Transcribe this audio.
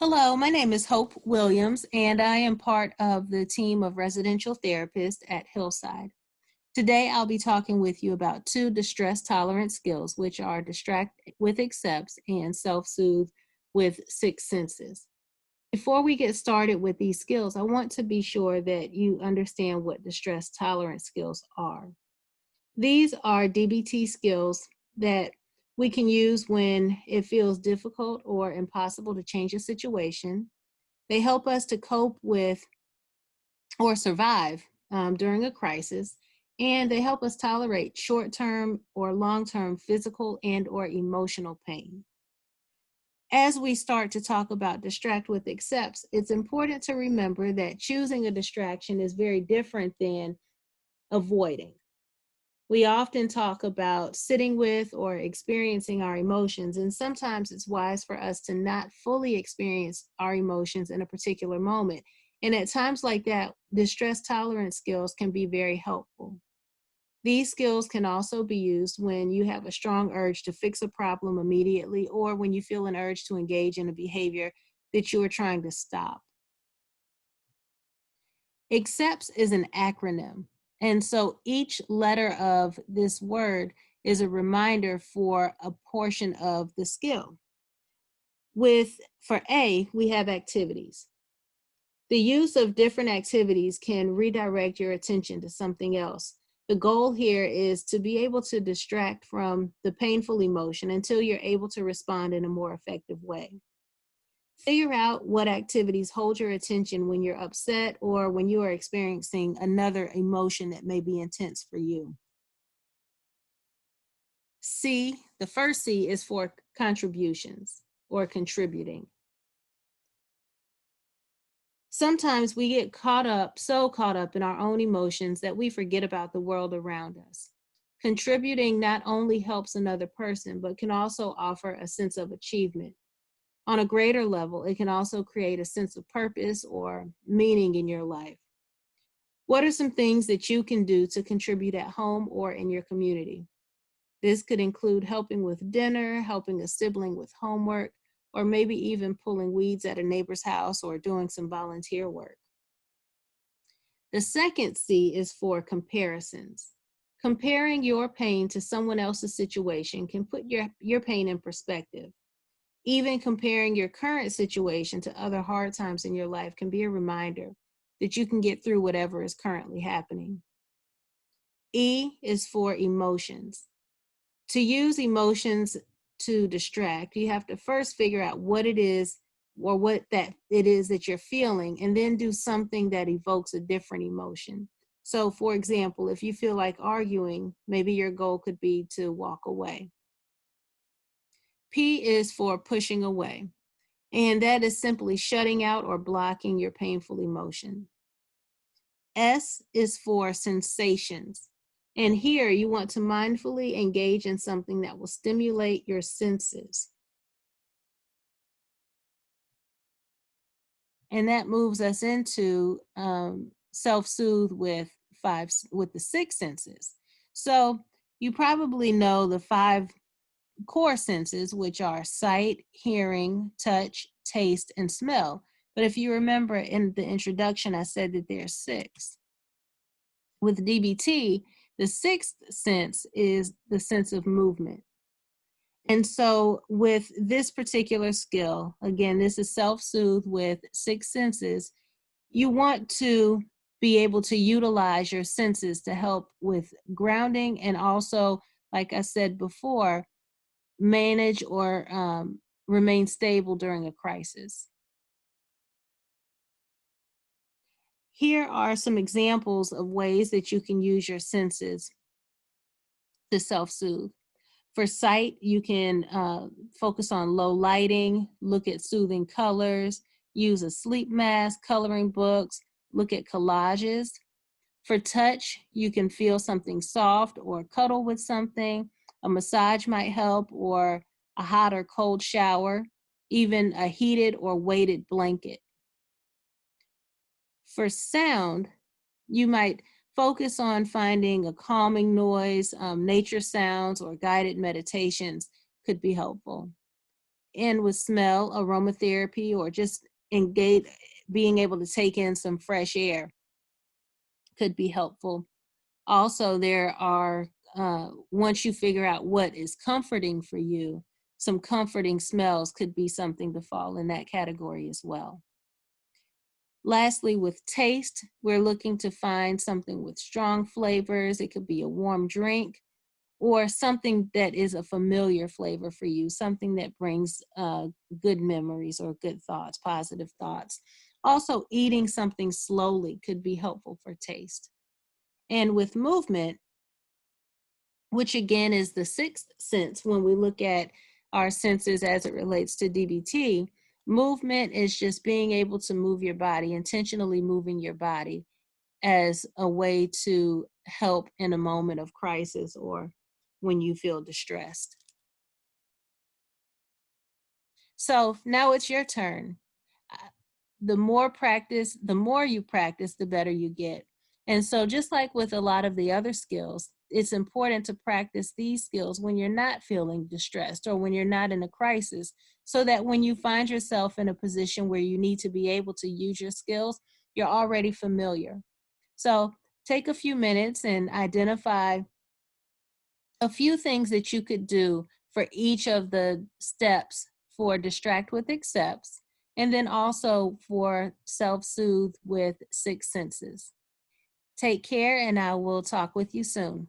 Hello, my name is Hope Williams, and I am part of the team of residential therapists at Hillside. Today, I'll be talking with you about two distress tolerant skills, which are distract with accepts and self-soothe with six senses. Before we get started with these skills, I want to be sure that you understand what distress tolerant skills are. These are DBT skills that we can use when it feels difficult or impossible to change a situation. They help us to cope with or survive during a crisis, and they help us tolerate short-term or long-term physical and or emotional pain. As we start to talk about distract with accepts, it's important to remember that choosing a distraction is very different than avoiding. We often talk about sitting with or experiencing our emotions, and sometimes it's wise for us to not fully experience our emotions in a particular moment. And at times like that, distress tolerance skills can be very helpful. These skills can also be used when you have a strong urge to fix a problem immediately or when you feel an urge to engage in a behavior that you are trying to stop. Accepts is an acronym. And so each letter of this word is a reminder for a portion of the skill. For A, we have activities. The use of different activities can redirect your attention to something else. The goal here is to be able to distract from the painful emotion until you're able to respond in a more effective way. Figure out what activities hold your attention when you're upset or when you are experiencing another emotion that may be intense for you. C, the first C is for contributions or contributing. Sometimes we get so caught up in our own emotions that we forget about the world around us. Contributing not only helps another person, but can also offer a sense of achievement. On a greater level, it can also create a sense of purpose or meaning in your life. What are some things that you can do to contribute at home or in your community? This could include helping with dinner, helping a sibling with homework, or maybe even pulling weeds at a neighbor's house or doing some volunteer work. The second C is for comparisons. Comparing your pain to someone else's situation can put your pain in perspective. Even comparing your current situation to other hard times in your life can be a reminder that you can get through whatever is currently happening. E is for emotions. To use emotions to distract, you have to first figure out what it is or what that it is that you're feeling, and then do something that evokes a different emotion. So, for example, if you feel like arguing, maybe your goal could be to walk away. P is for pushing away, and that is simply shutting out or blocking your painful emotion. S is for sensations, and here you want to mindfully engage in something that will stimulate your senses. And that moves us into self-soothe with the six senses. So you probably know the five core senses, which are sight, hearing, touch, taste, and smell. But if you remember in the introduction, I said that there's six. With DBT, the sixth sense is the sense of movement. And so with this particular skill, again, this is self-soothe with six senses, you want to be able to utilize your senses to help with grounding and also, like I said before, manage or remain stable during a crisis. Here are some examples of ways that you can use your senses to self-soothe. For sight, you can focus on low lighting, look at soothing colors, use a sleep mask, coloring books, look at collages. For touch, you can feel something soft or cuddle with something. A massage might help, or a hot or cold shower, even a heated or weighted blanket. For sound, you might focus on finding a calming noise, nature sounds, or guided meditations could be helpful. end with smell, aromatherapy, or just engage, being able to take in some fresh air could be helpful. Also, there are, once you figure out what is comforting for you, some comforting smells could be something to fall in that category as well. Lastly, with taste, we're looking to find something with strong flavors. It could be a warm drink or something that is a familiar flavor for you, something that brings good memories or good thoughts, positive thoughts. Also, eating something slowly could be helpful for taste. And with movement, which again is the sixth sense when we look at our senses as it relates to DBT, movement is just being able to move your body, intentionally moving your body as a way to help in a moment of crisis or when you feel distressed. So now it's your turn. Uh, the more you practice, the better you get. And so, just like with a lot of the other skills, it's important to practice these skills when you're not feeling distressed or when you're not in a crisis, so that when you find yourself in a position where you need to be able to use your skills, you're already familiar. So, take a few minutes and identify a few things that you could do for each of the steps for distract with accepts, and then also for self-soothe with six senses. Take care, and I will talk with you soon.